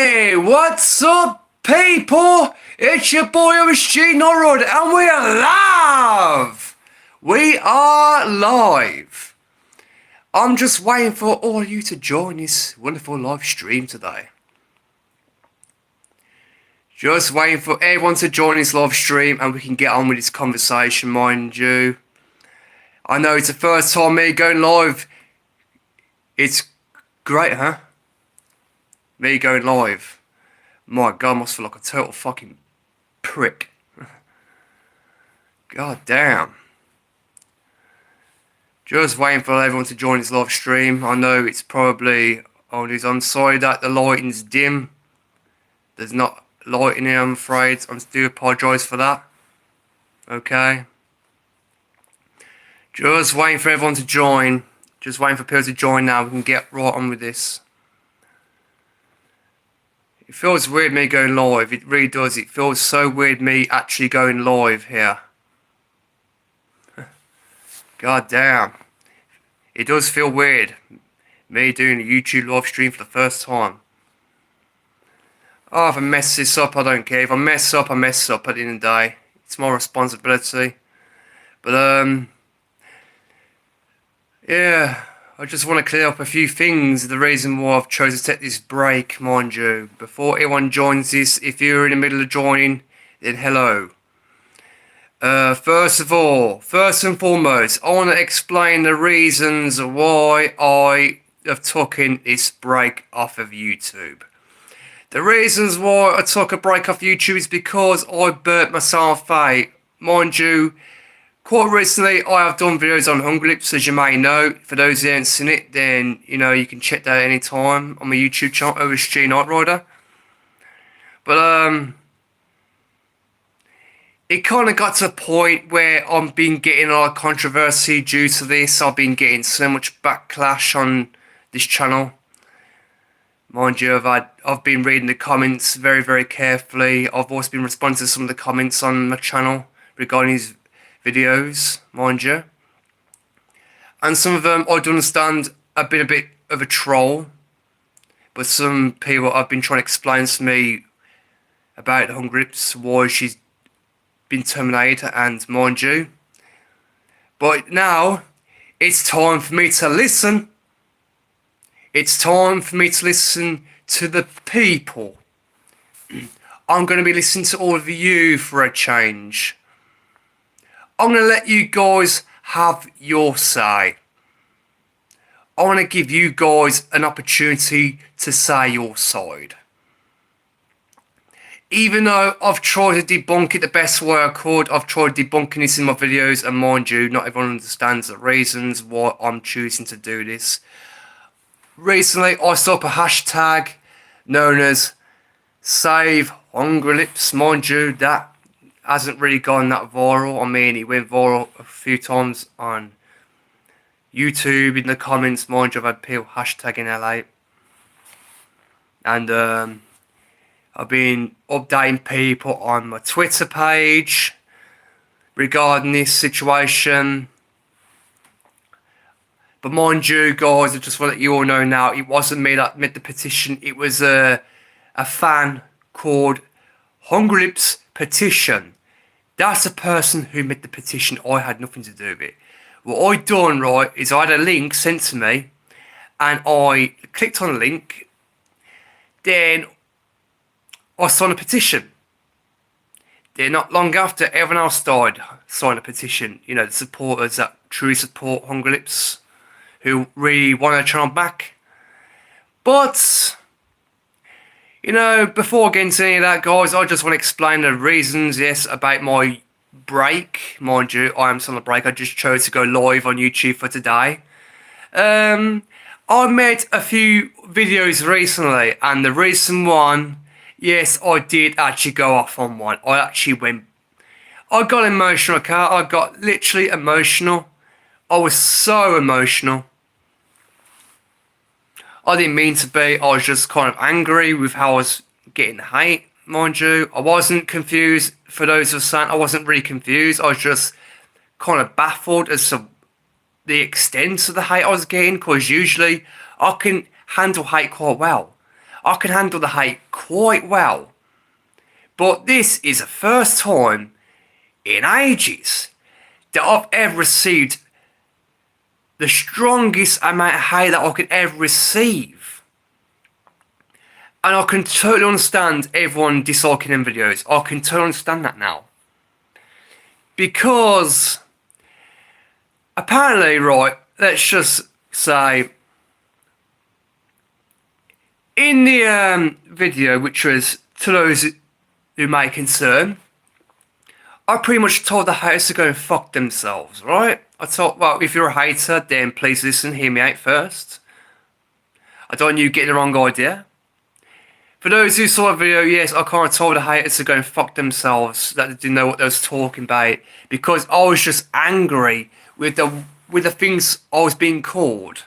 Hey, what's up, people? It's your boy OSG Norwood, and we are live! We are live. I'm just waiting for all of you to join this wonderful live stream today. Just waiting for everyone to join this live stream and we can get on with this conversation, mind you. I know it's the first time me going live. It's great, huh? Me going live. My God, I must feel like a total fucking prick. God damn. Just waiting for everyone to join this live stream. I know it's probably I'm sorry that the lighting's dim. There's not light in here, I'm afraid. I do apologise for that. Okay. Just waiting for everyone to join. Just waiting for people to join now. We can get right on with this. It feels weird me going live. It really does. It feels so weird me actually going live here. God damn. It does feel weird. Me doing a YouTube live stream for the first time. Oh, if I mess this up, I don't care. If I mess up, I mess up at the end of the day. It's my responsibility. But, yeah. I just want to clear up a few things. The reason why I've chosen to take this break, mind you. Before anyone joins this, if you're in the middle of joining, then hello. First of all, first and foremost, I want to explain the reasons why I have taken this break off of YouTube. The reasons why I took a break off YouTube is because I burnt myself out. Mind you, quite recently I have done videos on Hungry Lips, as you may know. For those who haven't seen it, then you know you can check that anytime on my YouTube channel, OSG Night Rider. But it kind of got to a point where I've been getting a lot of controversy due to this. I've been getting so much backlash on this channel. Mind you, I've been reading the comments very, very carefully. I've also been responding to some of the comments on my channel regarding these videos, mind you. And some of them I do understand have been a bit of a troll. But some people have been trying to explain to me about Hungry Lips, why she's been terminated, and mind you. But now, it's time for me to listen. It's time for me to listen to the people. I'm going to be listening to all of you for a change. I'm going to let you guys have your say. I want to give you guys an opportunity to say your side. Even though I've tried to debunk it the best way I could, I've tried debunking this in my videos, and mind you, not everyone understands the reasons why I'm choosing to do this. Recently, I saw up a hashtag known as Save Hungry Lips. Mind you, that hasn't really gone that viral. I mean, it went viral a few times on YouTube, in the comments. Mind you, I've had people hashtagging LA. And I've been updating people on my Twitter page regarding this situation. But mind you, guys, I just want to let you all know now, it wasn't me that made the petition. It was a fan called Hungry Lips Petition. That's the person who made the petition. I had nothing to do with it. What I done, right, is I had a link sent to me, and I clicked on the link. Then I signed a petition. Then not long after, everyone else started signing a petition. You know, the supporters that truly support Hungry Lips, who really want their channel back. But, you know, before getting to any of that, guys, I just want to explain the reasons, yes, about my break. Mind you, I am still on a break. I just chose to go live on YouTube for today. I made a few videos recently, and the recent one, yes, I did actually go off on one. I got emotional, okay? I got literally emotional. I was so emotional. I didn't mean to be. I was just kind of angry with how I was getting hate, mind you. I wasn't confused. For those who are saying, I wasn't really confused. I was just kind of baffled as to the extent of the hate I was getting, because usually I can handle hate quite well. I can handle the hate quite well. But this is the first time in ages that I've ever received the strongest amount of hate that I could ever receive. And I can totally understand everyone disliking them videos. I can totally understand that now. Because apparently, right, let's just say, in the video, which was to those who may concern, I pretty much told the haters to go and fuck themselves, right? I thought, well, if you're a hater, then please listen, hear me out first. I don't want you getting the wrong idea. For those who saw the video, yes, I kind of told the haters to go and fuck themselves, that they didn't know what they was talking about, because I was just angry with the things I was being called.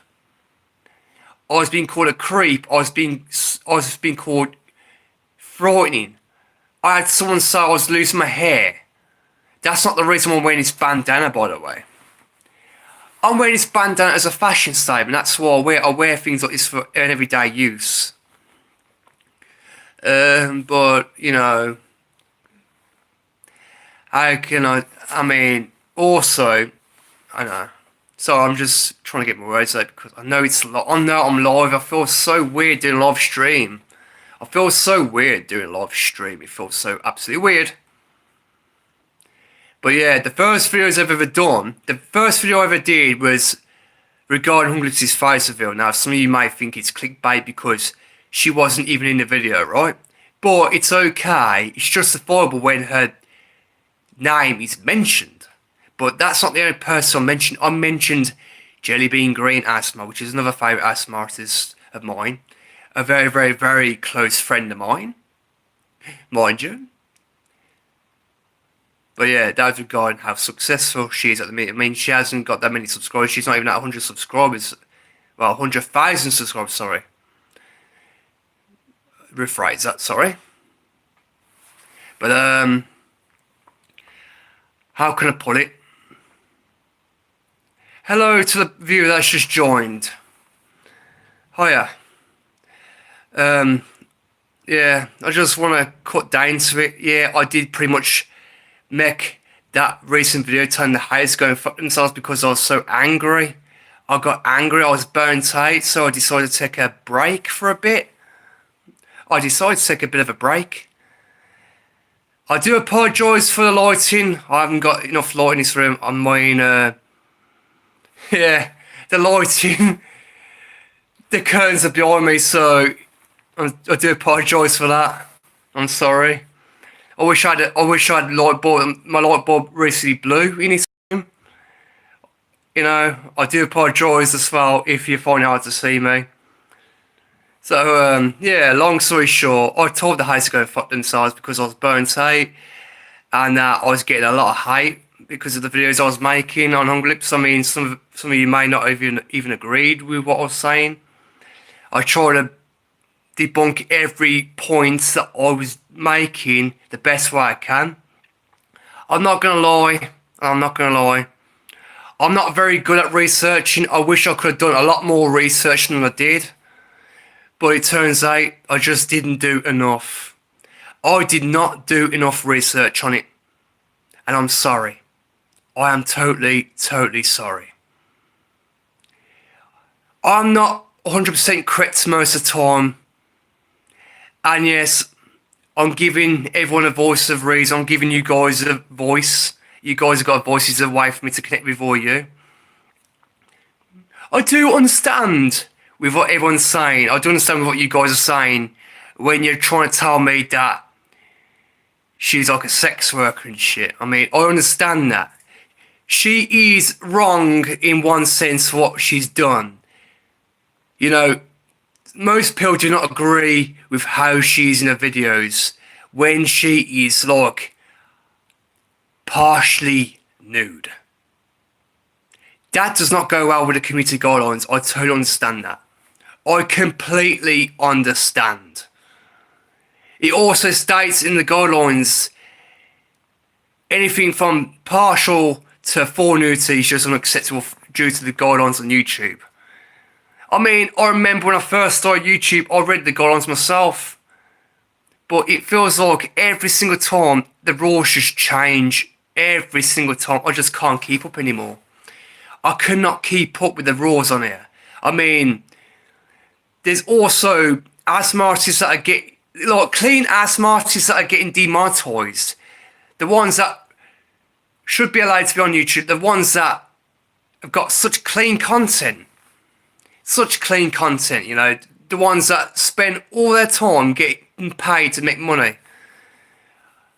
I was being called a creep. I was being called frightening. I had someone say I was losing my hair. That's not the reason I'm wearing this bandana, by the way. I'm wearing this bandana as a fashion statement. That's why I wear things like this for an everyday use. But, you know, how can I mean, also, I know. So I'm just trying to get my words out because I know I know I'm live. I feel so weird doing a live stream. I feel so weird doing a live stream. It feels so absolutely weird. But yeah, the first videos I've ever done, the first video I ever did was regarding Hunglip's face reveal. Now, some of you may think it's clickbait because she wasn't even in the video, right? But it's okay. It's justifiable when her name is mentioned. But that's not the only person I mentioned. I mentioned Jellybean Green Asthma, which is another favourite asthma artist of mine. A very, very, very close friend of mine. Mind you. But yeah, that was regarding how successful she is at the minute. I mean, she hasn't got that many subscribers. She's not even at 100 subscribers. Well, 100,000 subscribers, sorry. Rephrase that, sorry. But, how can I put it? Hello to the viewer that's just joined. Hiya. Yeah, I just want to cut down to it. Yeah, I did pretty much make that recent video telling the haters go and fuck themselves because I was so angry. I got angry, I was burnt out, so I decided to take a break for a bit. I decided to take a bit of a break. I do apologise for the lighting. I haven't got enough light in this room. I mean, yeah, the lighting, the curtains are behind me, so I do apologise for that. I'm sorry. I wish I had light bulb. My light bulb recently blew in this room. You know, I do apologise as well if you find it hard to see me. So, yeah, long story short, I told the haters to go fuck themselves because I was burnt out and I was getting a lot of hate because of the videos I was making on Hunglips. I mean, some of you may not even agreed with what I was saying. I tried to debunk every point that I was making the best way I can. I'm not gonna lie. I'm not very good at researching. I wish I could have done a lot more research than I did. But it turns out I just didn't do enough. I did not do enough research on it. And I'm sorry. I am totally, totally sorry. I'm not 100% correct most of the time. And yes, I'm giving everyone a voice of reason. I'm giving you guys a voice. You guys have got voices a way for me to connect with all you. I do understand with what everyone's saying. I do understand with what you guys are saying when you're trying to tell me that she's like a sex worker and shit. I mean, I understand that. She is wrong in one sense what she's done. You know, most people do not agree with how she's in her videos when she is like partially nude. That does not go well with the community guidelines. I totally understand that. I completely understand. It also states in the guidelines anything from partial to full nudity is just unacceptable due to the guidelines on YouTube. I mean, I remember when I first started YouTube, I read the guidelines myself. But it feels like every single time the rules just change. Every single time. I just can't keep up anymore. I cannot keep up with the rules on here. I mean, there's also ASMR artists that are clean ASMR artists that are getting demonetized. The ones that should be allowed to be on YouTube. The ones that have got such clean content. Such clean content, you know. The ones that spend all their time getting paid to make money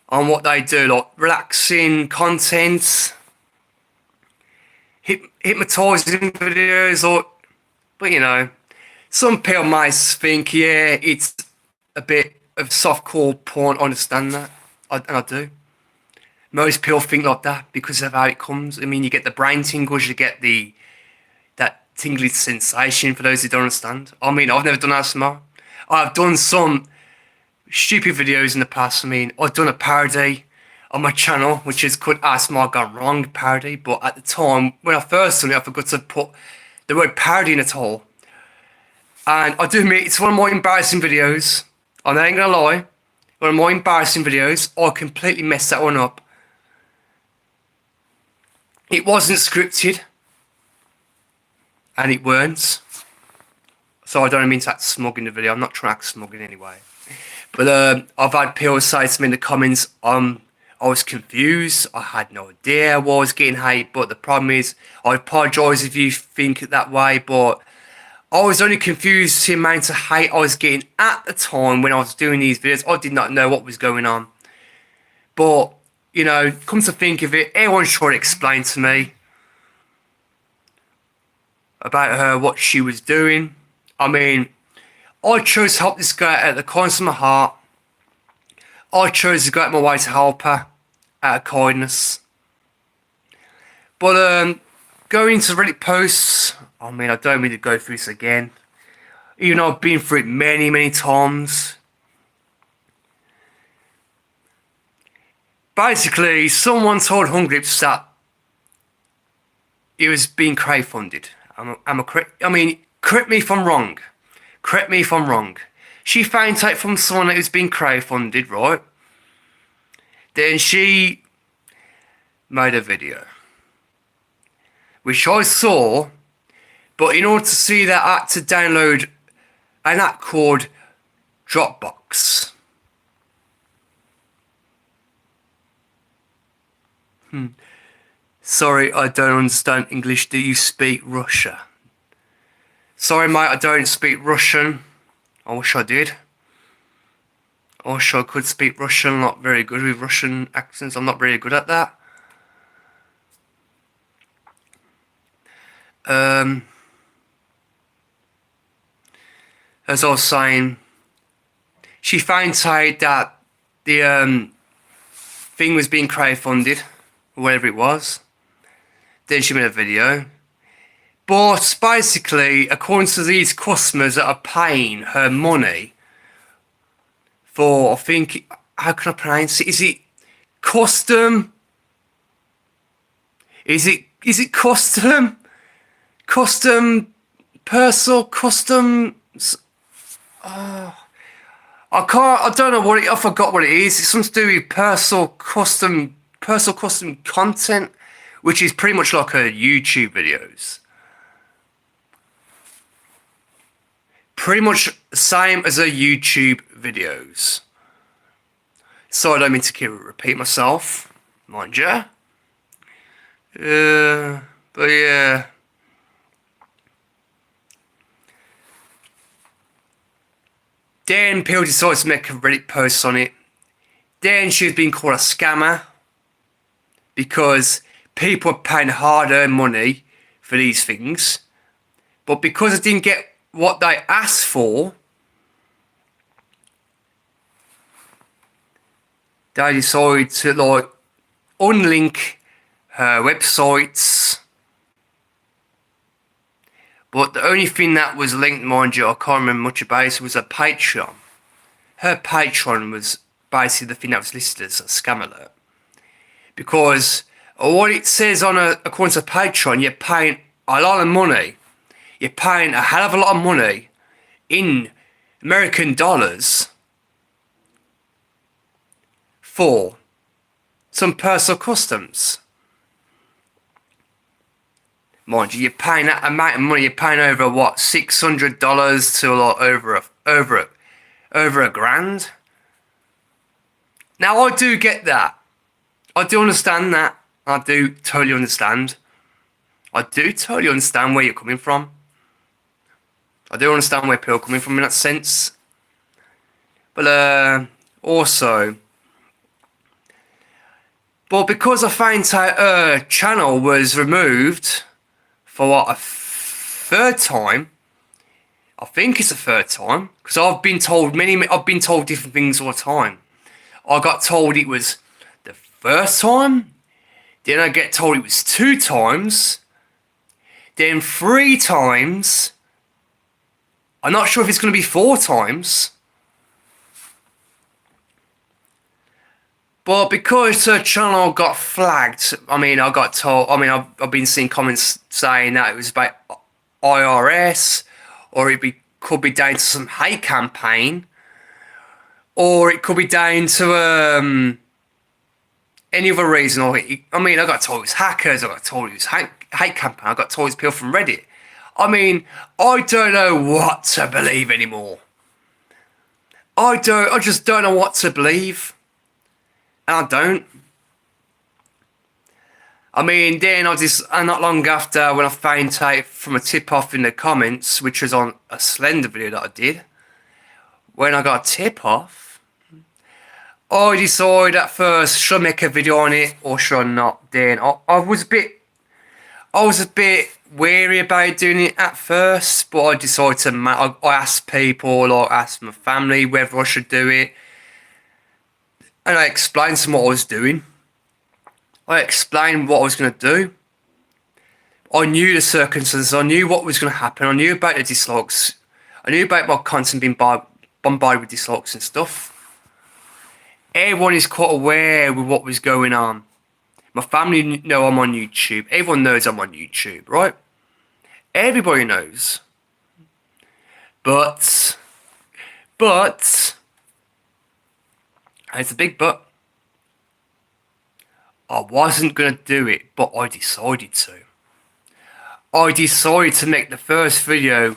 on what they do, like relaxing content, hypnotizing videos, but you know, some people might think, yeah, it's a bit of softcore porn. I understand that, and I do. Most people think like that because of how it comes. I mean, you get the brain tingles, you get that tingly sensation for those who don't understand. I mean, I've never done ASMR. I've done some stupid videos in the past. I mean, I've done a parody on my channel, which is called ASMR Gone Wrong parody. But at the time, when I first done it, I forgot to put the word parody in at all. And I do admit, it's one of my embarrassing videos. I ain't gonna lie. One of my embarrassing videos. I completely messed that one up. It wasn't scripted. And it weren't. So I don't mean to act smug in the video. I'm not trying to act smug in any way. But I've had people say to me in the comments, I was confused. I had no idea why I was getting hate. But the problem is, I apologise if you think it that way. But I was only confused the amount of hate I was getting at the time when I was doing these videos. I did not know what was going on. But, you know, come to think of it, everyone's trying to explain to me about her, what she was doing. I mean, I chose to help this girl out of the kindness of my heart. I chose to go out my way to help her out of kindness. But going into Reddit posts, I mean, I don't need to go through this again. Even though I've been through it many, many times. Basically, someone told Hungrips that it was being crowdfunded. I mean, correct me if I'm wrong. Correct me if I'm wrong. She found out from someone that was being crowdfunded, right? Then she made a video, which I saw, but in order to see that, I had to download an app called Dropbox. Sorry, I don't understand English. Do you speak Russian? Sorry, mate, I don't speak Russian. I wish I did. I wish I could speak Russian. I'm not very good with Russian accents. I'm not very good at that. As I was saying, she found out that the thing was being crowdfunded, or whatever it was. Then she made a video. But basically, according to these customers that are paying her money for, I think, how can I pronounce it? Is it custom? Is it custom? Custom personal custom? I don't know what I forgot what it is. It's something to do with personal custom content, which is pretty much like her YouTube videos. Pretty much the same as her YouTube videos. So I don't mean to repeat myself, mind you. But yeah. Then people decided to make a Reddit post on it. Then she was being called a scammer because people are paying hard-earned money for these things. But because I didn't get what they asked for, they decided to like unlink her websites. But the only thing that was linked, mind you, I can't remember much about it, was her Patreon. Her Patreon was basically the thing that was listed as a scam alert. Because what it says on according to Patreon, you're paying a lot of money You're paying a hell of a lot of money in American dollars for some personal customs. Mind you, you're paying that amount of money. You're paying over what, $600 to like over a grand. Now I do get that. I do understand that. I do totally understand. I do totally understand where you're coming from. I do understand where people are coming from in that sense. But also, but because I found out her channel was removed for what, a third time. I think it's the third time, because I've been told different things all the time. I got told it was the first time, then I get told it was 2 times, then 3 times. I'm not sure if it's going to be 4 times. But because her channel got flagged, I mean, I got told, I mean, I've been seeing comments saying that it was about IRS, or could be down to some hate campaign, or it could be down to any other reason. Or I mean, I got told it was hackers, I got told it was hate campaign, I got told it's people from Reddit. I mean, I don't know what to believe anymore. I just don't know what to believe. And I don't. I mean, then not long after, when I found out from a tip-off in the comments, which was on a Slender video that I did, when I got a tip-off, I decided at first, should I make a video on it or should I not? Then I was a bit wary about doing it at first, but I decided to, I asked people, or asked my family whether I should do it. And I explained to them what I was doing. I explained what I was going to do. I knew the circumstances. I knew what was going to happen. I knew about the dislikes. I knew about my content being bombarded with dislikes and stuff. Everyone is quite aware with what was going on. My family know I'm on YouTube. Everyone knows I'm on YouTube, right? Everybody knows. But, and it's a big but, I wasn't going to do it, but I decided to. I decided to make the first video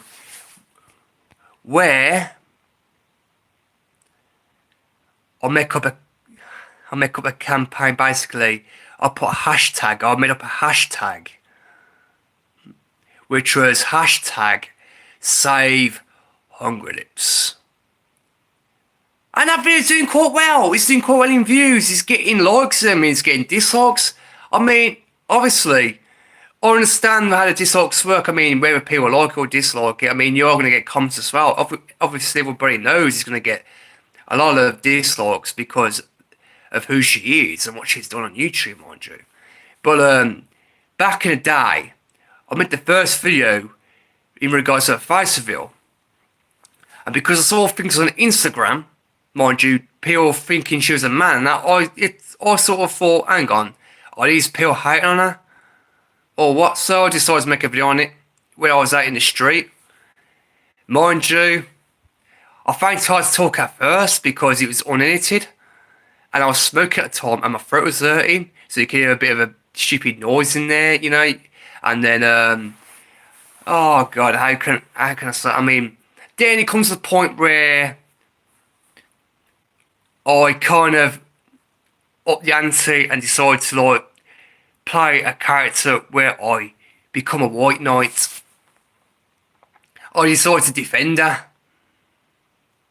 where I make up a campaign. Basically, I made up a hashtag, which was hashtag Save Hungry Lips. And that video's doing quite well. It's doing quite well in views. It's getting likes. I mean, it's getting dislikes. I mean, obviously, I understand how the dislikes work. I mean, whether people like it or dislike it, I mean, you're going to get comments as well. Obviously, everybody knows he's going to get a lot of dislikes because of who she is and what she's done on YouTube, mind you. But back in the day, I made the first video in regards to a face reveal. And because I saw things on Instagram, mind you, people thinking she was a man, I sort of thought, hang on, are these people hating on her? Or what? So I decided to make a video on it when I was out in the street. Mind you, I found it hard to talk at first because it was unedited. And I was smoking at the time and my throat was hurting. So you can hear a bit of a stupid noise in there, you know. And then, oh God, how can I say, I mean, then it comes to the point where I kind of up the ante and decide to like play a character where I become a white knight. I decided to defend her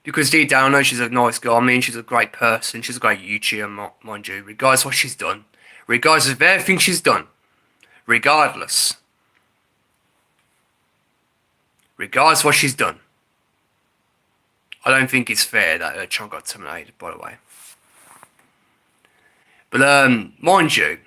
because deep down I know she's a nice girl. I mean, she's a great person. She's a great YouTuber, mind you, regardless of what she's done, regardless of everything she's done, regardless of what she's done. I don't think it's fair that her channel got terminated, by the way. But mind you,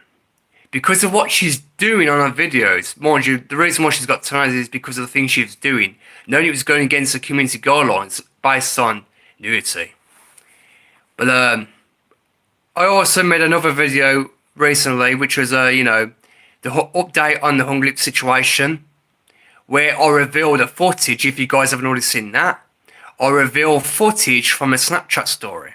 because of what she's doing on her videos, mind you, the reason why she's got terminated is because of the things she was doing. Knowing it was going against the community guidelines based on nudity. But I also made another video recently, which was you know, the update on the Hungry Lips situation, where I reveal the footage. If you guys haven't already seen that, I reveal footage from a Snapchat story.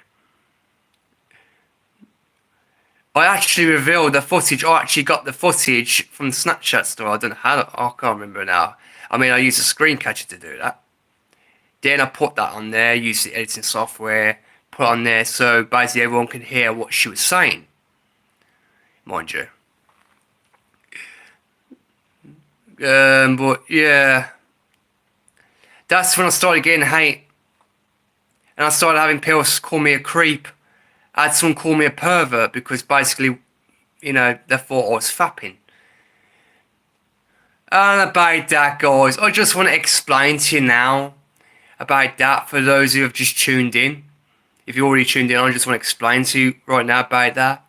I actually revealed the footage. I actually got the footage from the Snapchat story. I don't know how. I can't remember now. I mean, I used a screen catcher to do that. Then I put that on there, used the editing software, put it on there so basically everyone can hear what she was saying. Mind you. But yeah. That's when I started getting hate. And I started having people call me a creep. I had someone call me a pervert because basically, you know, they thought I was fapping. And about that, guys, I just want to explain to you now about that for those who have just tuned in. If you already tuned in, I just want to explain to you right now about that.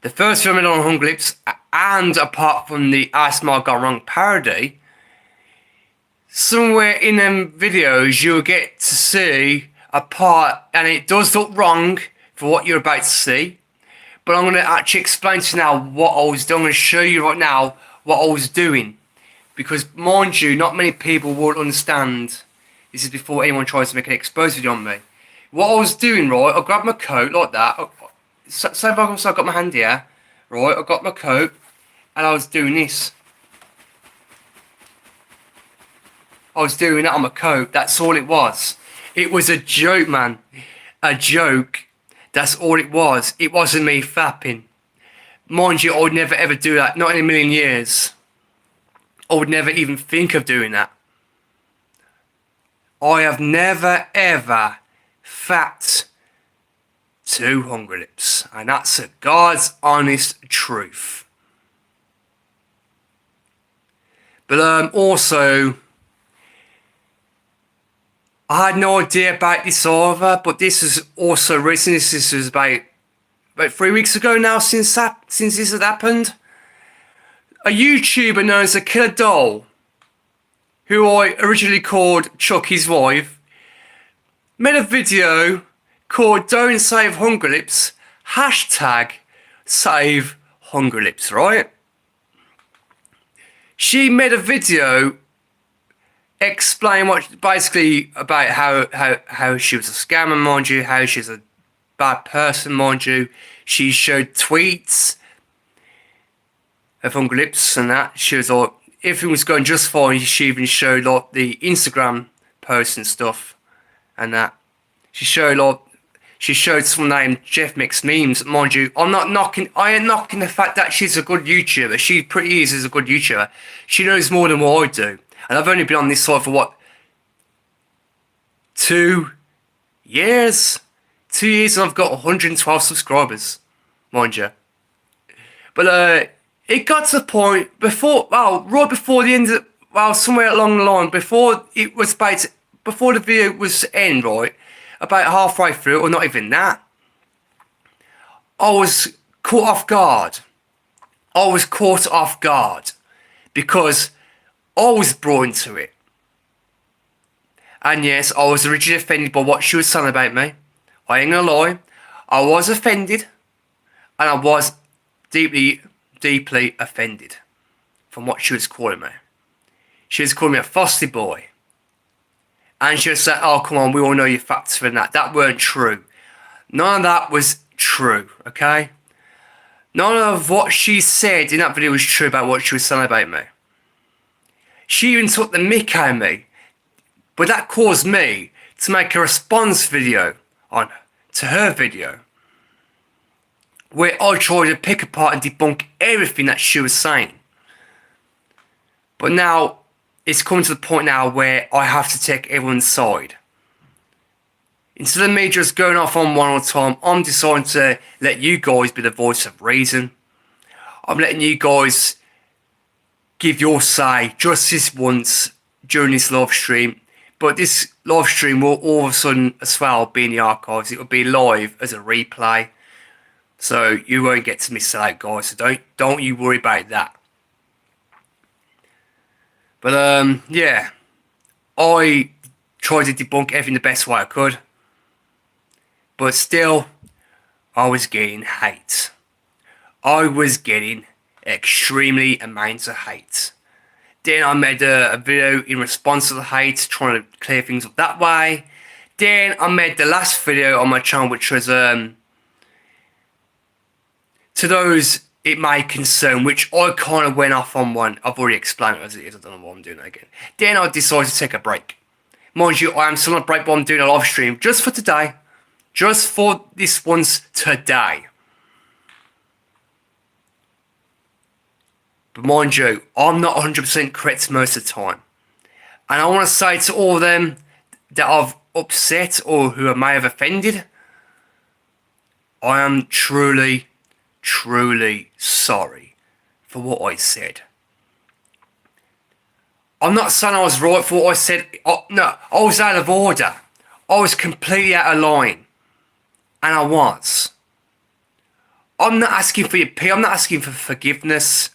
The first film I did on Hungry Lips, and apart from the I Smile Gone Wrong parody, somewhere in them videos you'll get to see a part, and it does look wrong for what you're about to see. But I'm going to actually explain to you now what I was doing. I'm going to show you right now what I was doing. Because, mind you, not many people will understand. This is before anyone tries to make an exposed video on me. What I was doing, right, I grabbed my coat like that. So if I got my hand here, right, I got my coat, and I was doing this. I was doing that on my coat. That's all it was. It was a joke, man. A joke. That's all it was. It wasn't me fapping. Mind you, I would never ever do that. Not in a million years. I would never even think of doing that. I have never ever fapped to Hungry Lips. And that's a God's honest truth. But also, I had no idea about this either, but this is also recent. This was about 3 weeks ago now since this had happened. A YouTuber known as a Killer Doll, who I originally called Chucky's wife, made a video called Don't Save Hungry Lips, hashtag Save Hungry Lips, right? She made a video explain what basically about how she was a scammer, mind you, how she's a bad person, mind you. She showed tweets of Hungry Lips and that. She was like, everything was going just fine. She even showed like the Instagram posts and stuff and that. She showed someone named Jeff Mix Memes, mind you. I ain't knocking the fact that she's a good YouTuber. She pretty is a good YouTuber. She knows more than what I do. And I've only been on this site for what? 2 years? 2 years and I've got 112 subscribers, mind you. But it got to the point right before the end of, somewhere along the line, before the video was to end, right? About halfway through, or not even that, I was caught off guard. Because I was brought into it. And yes, I was originally offended by what she was saying about me. I ain't gonna lie. I was offended. And I was deeply, deeply offended from what she was calling me. She was calling me a frosty boy. And she was saying, oh, come on, we all know your facts for that. That weren't true. None of that was true, okay? None of what she said in that video was true about what she was saying about me. She even took the mick out of me. But that caused me to make a response video to her video, where I tried to pick apart and debunk everything that she was saying. But now, it's come to the point now where I have to take everyone's side. Instead of me just going off on one at a time, I'm deciding to let you guys be the voice of reason. I'm letting you guys give your say just this once during this live stream. But this live stream will all of a sudden as well be in the archives. It will be live as a replay. So you won't get to miss out, guys. So don't you worry about that. But yeah, I tried to debunk everything the best way I could. But still, I was getting hate. I was getting extremely amounts of hate. Then I made a video in response to the hate, trying to clear things up that way. Then I made the last video on my channel, which was to those it may concern, which I kind of went off on one. I've already explained it as it is. I don't know why I'm doing that again. Then I decided to take a break. Mind you, I am still on a break, but I'm doing a live stream just for today. Just for this once today. But mind you, I'm not 100% correct most of the time. And I want to say to all of them that I've upset or who I may have offended, I am truly, truly sorry for what I said. I'm not saying I was right for what I said. No, I was out of order. I was completely out of line. And I was. I'm not asking for your pity. I'm not asking for forgiveness.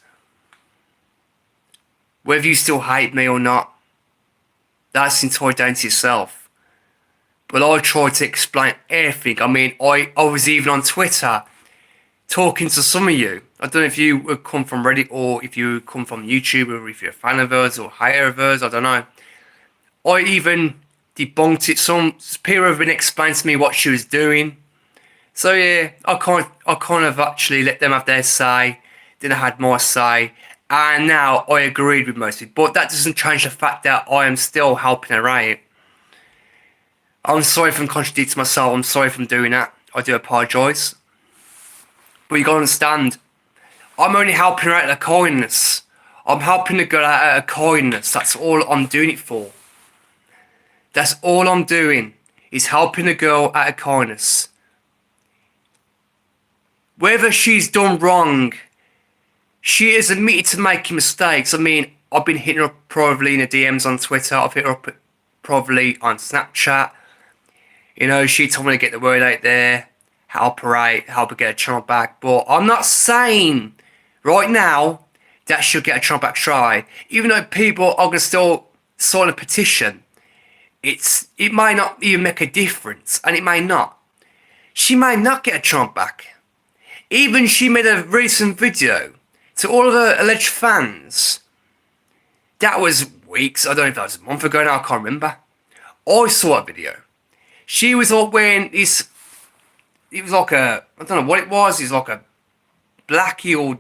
Whether you still hate me or not, that's entirely down to yourself. But I tried to explain everything. I mean, I was even on Twitter talking to some of you. I don't know if you would come from Reddit or if you come from YouTube or if you're a fan of hers or hater of hers, I don't know. I even debunked it. Some people have been explaining to me what she was doing. So yeah, I kind of actually let them have their say. Then I had my say. And now I agreed with most of it. But that doesn't change the fact that I am still helping her out. I'm sorry if I'm contradicting myself. I'm sorry if I'm doing that. I do apologise. But you gotta understand, I'm only helping her out of kindness. I'm helping the girl out of kindness. That's all I'm doing it for. That's all I'm doing, is helping the girl out of kindness. Whether she's done wrong, she is admitted to making mistakes. I mean, I've been hitting her up probably in the DMs on Twitter. I've hit her up probably on Snapchat. You know, she told me to get the word out there, help her out, help her get her channel back. But I'm not saying right now that she'll get her channel back straight. Even though people are going to still sign a petition, it might not even make a difference, and it may not. She may not get her channel back. Even she made a recent video to all of her alleged fans. That was weeks, I don't know if that was a month ago now, I can't remember. I saw that video. She was all wearing this, it was like a, I don't know what it was, it was like a blacky or,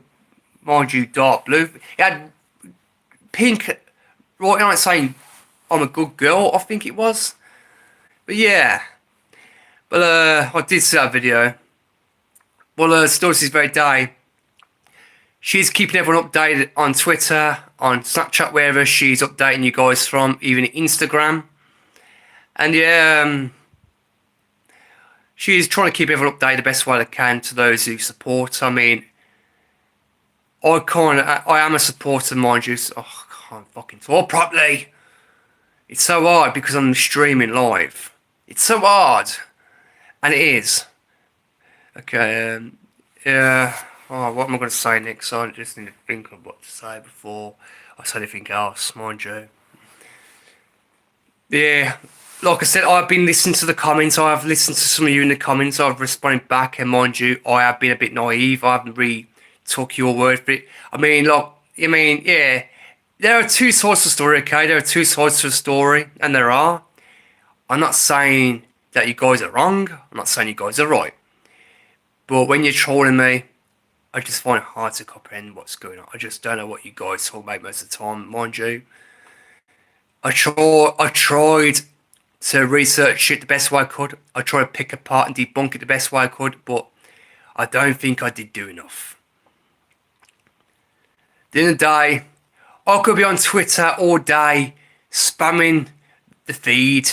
mind you, dark blue. It had pink right on it saying, I'm a good girl, I think it was. But yeah. But I did see that video. Well, still to this very day, she's keeping everyone updated on Twitter, on Snapchat, wherever she's updating you guys from, even Instagram. And yeah, she's trying to keep everyone updated the best way they can to those who support. I mean, I am a supporter, mind you. So, I can't fucking talk properly. It's so hard because I'm streaming live. It's so hard. And it is. Okay, yeah. Oh, what am I going to say next? I just need to think of what to say before I say anything else, mind you. Yeah, like I said, I've been listening to the comments. I've listened to some of you in the comments. I've responded back, and mind you, I have been a bit naive. I haven't really took your word for it. I mean, look, yeah, there are two sides to the story, okay? There are two sides to the story, and there are. I'm not saying that you guys are wrong. I'm not saying you guys are right. But when you're trolling me, I just find it hard to comprehend what's going on. I just don't know what you guys talk about most of the time, mind you. I tried to research it the best way I could. I tried to pick apart and debunk it the best way I could, but I don't think I did do enough. At the end of the day, I could be on Twitter all day spamming the feed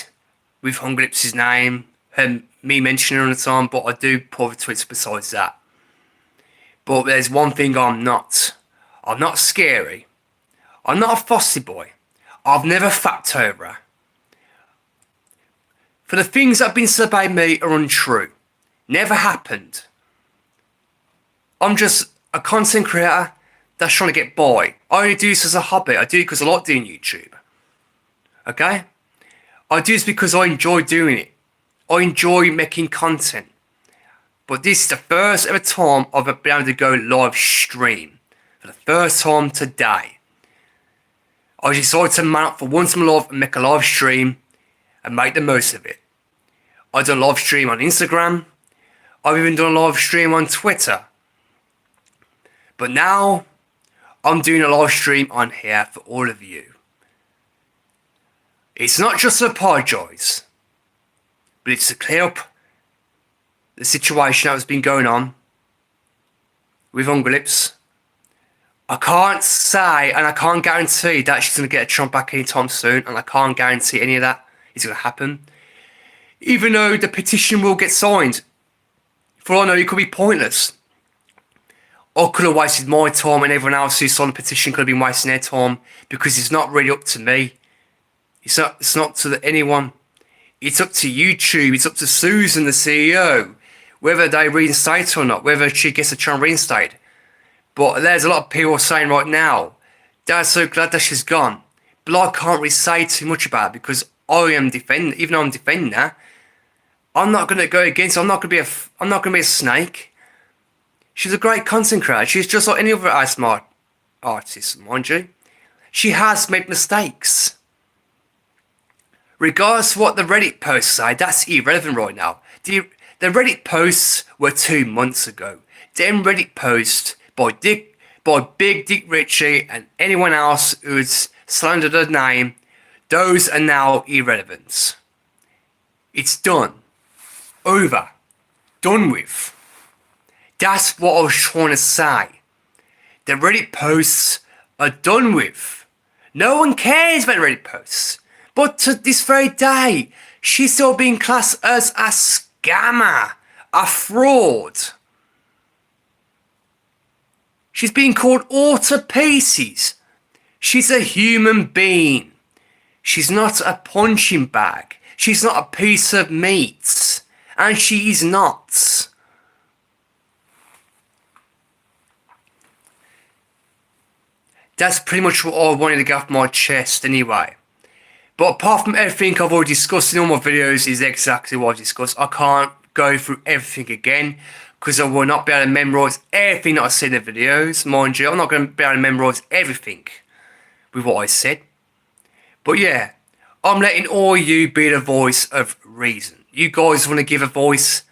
with Hungry Lips' name and me mentioning it all the time, but I do put other tweets besides that. But there's one thing I'm not. I'm not scary. I'm not a fussy boy. I've never fucked over her. For the things that have been said by me are untrue. Never happened. I'm just a content creator that's trying to get by. I only do this as a hobby. I do it because I like doing YouTube. Okay? I do this because I enjoy doing it. I enjoy making content. But this is the first ever time I've been able to go live stream. For the first time today. I decided to man up for once in my life and make a live stream and make the most of it. I done a live stream on Instagram. I've even done a live stream on Twitter. But now, I'm doing a live stream on here for all of you. It's not just to apologise, but it's to clear up the situation that has been going on with Hungry Lips. I can't say and I can't guarantee that she's going to get a Trump back anytime soon, and I can't guarantee any of that is going to happen. Even though the petition will get signed, for all I know, it could be pointless. I could have wasted my time, and everyone else who signed the petition could have been wasting their time, because it's not really up to me. It's not to anyone. It's up to YouTube. It's up to Susan, the CEO, whether they reinstate or not, whether she gets a chance reinstate. But there's a lot of people saying right now, they're so glad that she's gone. But I can't really say too much about it, because I am defending, even though I'm defending her, I'm not going to go against her. I'm not going to be a snake. She's a great content creator. She's just like any other smart artist, mind you. She has made mistakes. Regardless of what the Reddit posts say, that's irrelevant right now. The Reddit posts were 2 months ago. Them Reddit posts by Big Dick Ritchie and anyone else who's slandered her name, those are now irrelevant. It's done. Over. Done with. That's what I was trying to say. The Reddit posts are done with. No one cares about Reddit posts. But to this very day, she's still being classed as a scammer, a fraud. She's being called all to pieces. She's a human being. She's not a punching bag. She's not a piece of meat. And she is not. That's pretty much what I wanted to get off my chest anyway. But apart from everything I've already discussed in all my videos is exactly what I've discussed. I can't go through everything again, because I will not be able to memorise everything that I said in the videos. Mind you, I'm not going to be able to memorise everything with what I said. But yeah, I'm letting all you be the voice of reason. You guys want to give a voice.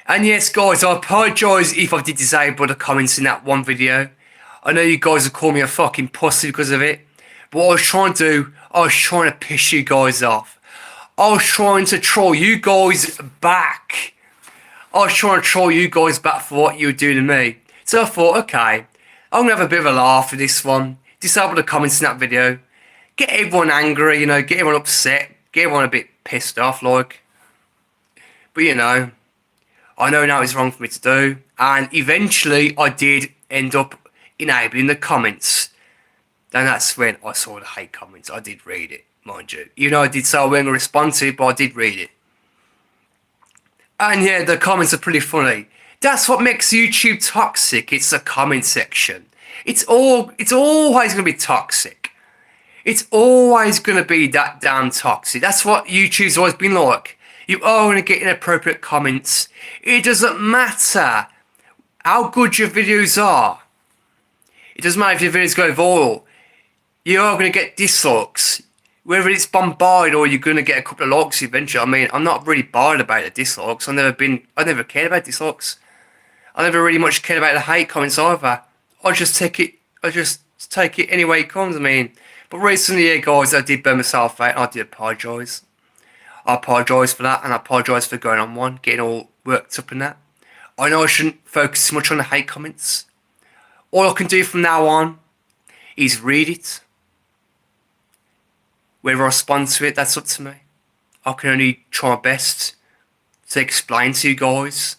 And yes, guys, I apologise if I did disable the comments in that one video. I know you guys will call me a fucking pussy because of it. But what I was trying to do, I was trying to piss you guys off. I was trying to troll you guys back. I was trying to troll you guys back for what you were doing to me. So I thought, okay, I'm going to have a bit of a laugh for this one. Disable the comments in that video. Get everyone angry, you know, get everyone upset. Get everyone a bit pissed off, like. But, you know, I know now it's wrong for me to do. And eventually, I did end up enabling the comments. And that's when I saw the hate comments. I did read it, mind you. You know, I did say I wasn't going to respond to it, but I did read it. And yeah, the comments are pretty funny. That's what makes YouTube toxic. It's the comment section. It's always going to be toxic. It's always going to be that damn toxic. That's what YouTube's always been like. You are going to get inappropriate comments. It doesn't matter how good your videos are. It doesn't matter if your videos go viral. You are going to get dislikes. Whether it's bombarded or you're going to get a couple of likes eventually. I mean, I'm not really bothered about the dislikes. I never cared about dislikes. I never really much cared about the hate comments either. I just take it any way it comes. I mean, but recently, yeah, guys, I did burn myself out and I did apologise. I apologise for that, and I apologise for going on one, getting all worked up in that. I know I shouldn't focus too much on the hate comments. All I can do from now on is read it. Whether I respond to it, that's up to me. I can only try my best to explain to you guys.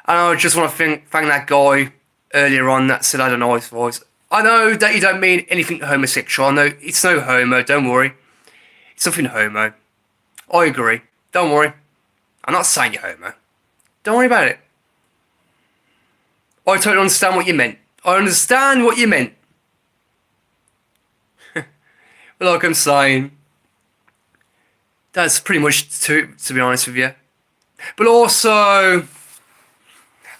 And I just want to thank that guy earlier on that said I had a nice voice. I know that you don't mean anything homosexual. I know it's no homo, don't worry. It's nothing homo. I agree. Don't worry. I'm not saying you're homo. Don't worry about it. I totally understand what you meant. I understand what you meant. But like I'm saying, that's pretty much to be honest with you. But also,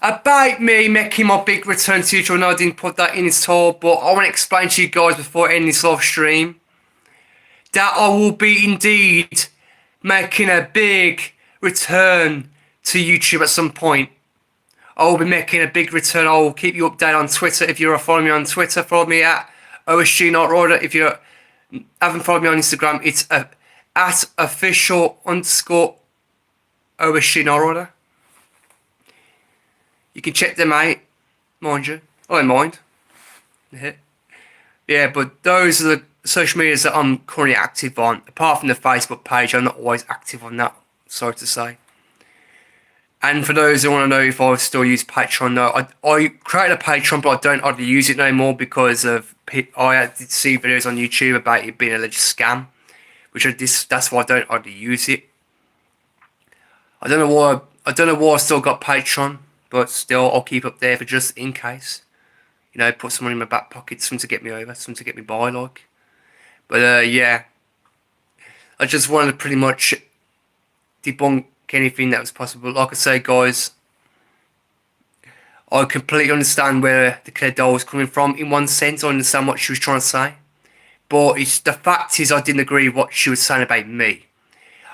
about me making my big return to YouTube. I know I didn't put that in this all, but I want to explain to you guys before ending this live stream that I will be indeed making a big return to YouTube at some point. I will be making a big return. I will keep you updated on Twitter. If you're following me on Twitter, follow me at OSG Not Rider. If you haven't followed me on Instagram, it's at official_OSG Not Rider. You can check them out, mind you. I don't mind. Yeah, but those are the social medias that I'm currently active on. Apart from the Facebook page, I'm not always active on that, sorry to say. And for those who want to know if I still use Patreon, no, I created a Patreon, but I don't hardly use it no more because of I had to see videos on YouTube about it being a alleged scam, that's why I don't hardly use it. I don't know why I still got Patreon, but still I'll keep up there for just in case. You know, put someone in my back pocket, something to get me over, something to get me by, like. But yeah, I just wanted to pretty much debunk anything that was possible. Like I say, guys, I completely understand where the Claire doll was coming from. In one sense, I understand what she was trying to say. But the fact is, I didn't agree with what she was saying about me.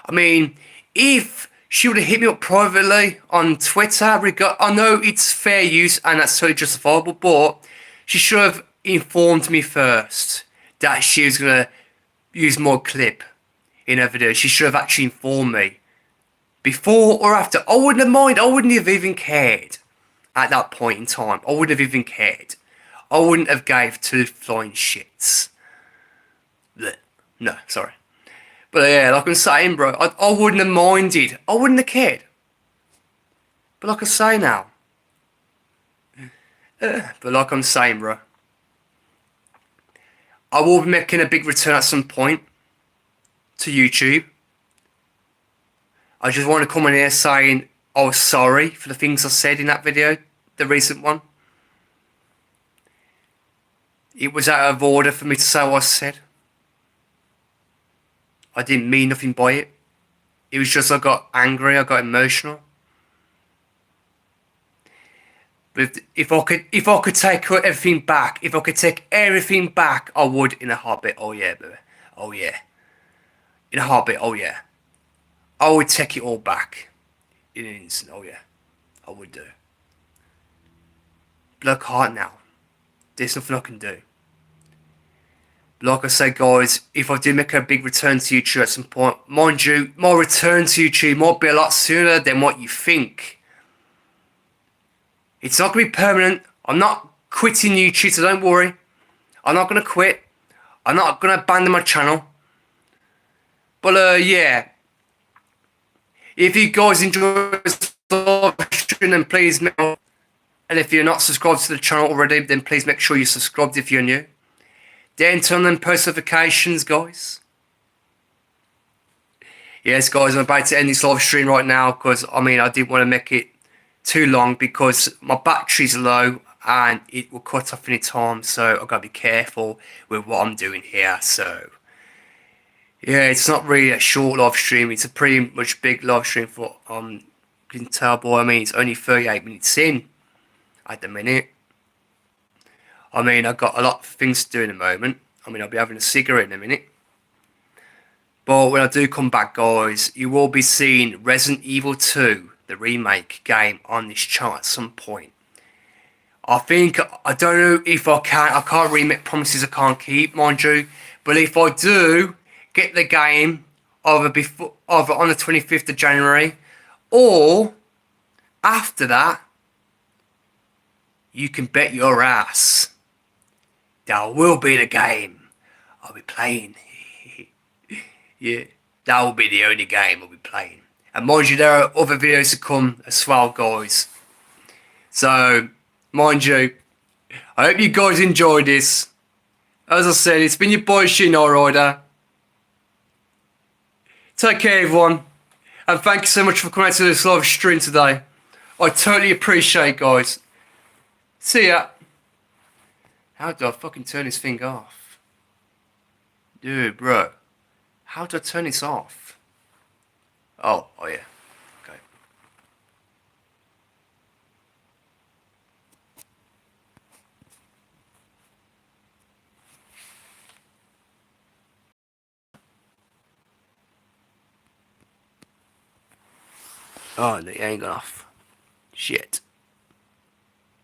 I mean, if she would have hit me up privately on Twitter, I know it's fair use and that's totally justifiable, but she should have informed me first that she was going to use my clip in her video. She should have actually informed me. Before or after, I wouldn't have minded. I wouldn't have even cared at that point in time. I wouldn't have even cared. I wouldn't have gave two flying shits. Blech. No, sorry. But yeah, like I'm saying, bro, I wouldn't have minded. I wouldn't have cared. But like I say now. But like I'm saying, bro. I will be making a big return at some point to YouTube. I just want to come in here saying I was sorry for the things I said in that video, the recent one. It was out of order for me to say what I said. I didn't mean nothing by it. It was just I got angry, I got emotional. But if I could take everything back, I would in a heartbeat. Oh yeah, baby. Oh yeah. In a heartbeat, oh yeah. I would take it all back in an instant. Oh yeah, I would do. But I can't now. There's nothing I can do. But like I said, guys, if I do make a big return to YouTube at some point, mind you, my return to YouTube might be a lot sooner than what you think. It's not going to be permanent. I'm not quitting YouTube, so don't worry. I'm not going to quit. I'm not going to abandon my channel. But yeah. If you guys enjoy this live stream, then please and if you're not subscribed to the channel already, then please make sure you're subscribed if you're new. Then turn on post notifications, guys. Yes, guys, I'm about to end this live stream right now because, I mean, I didn't want to make it too long because my battery's low and it will cut off any time, so I've got to be careful with what I'm doing here, so... Yeah, it's not really a short live stream. It's a pretty much big live stream for you can tell, boy. I mean, it's only 38 minutes in at the minute. I mean, I've got a lot of things to do in a moment. I mean, I'll be having a cigarette in a minute. But when I do come back, guys, you will be seeing Resident Evil 2, the remake game, on this channel at some point. I don't know if I can't really make promises I can't keep, mind you. But if I do get the game either on the 25th of January or after that, you can bet your ass that will be the game I'll be playing. Yeah, that will be the only game I'll be playing. And mind you, there are other videos to come as well, guys. So, mind you, I hope you guys enjoyed this. As I said, it's been your boy Shino Rider. Take care, everyone. And thank you so much for coming out to this live stream today. I totally appreciate it, guys. See ya. How do I fucking turn this thing off? Dude, bro. How do I turn this off? Oh yeah. Oh, no, it ain't gone off. Shit.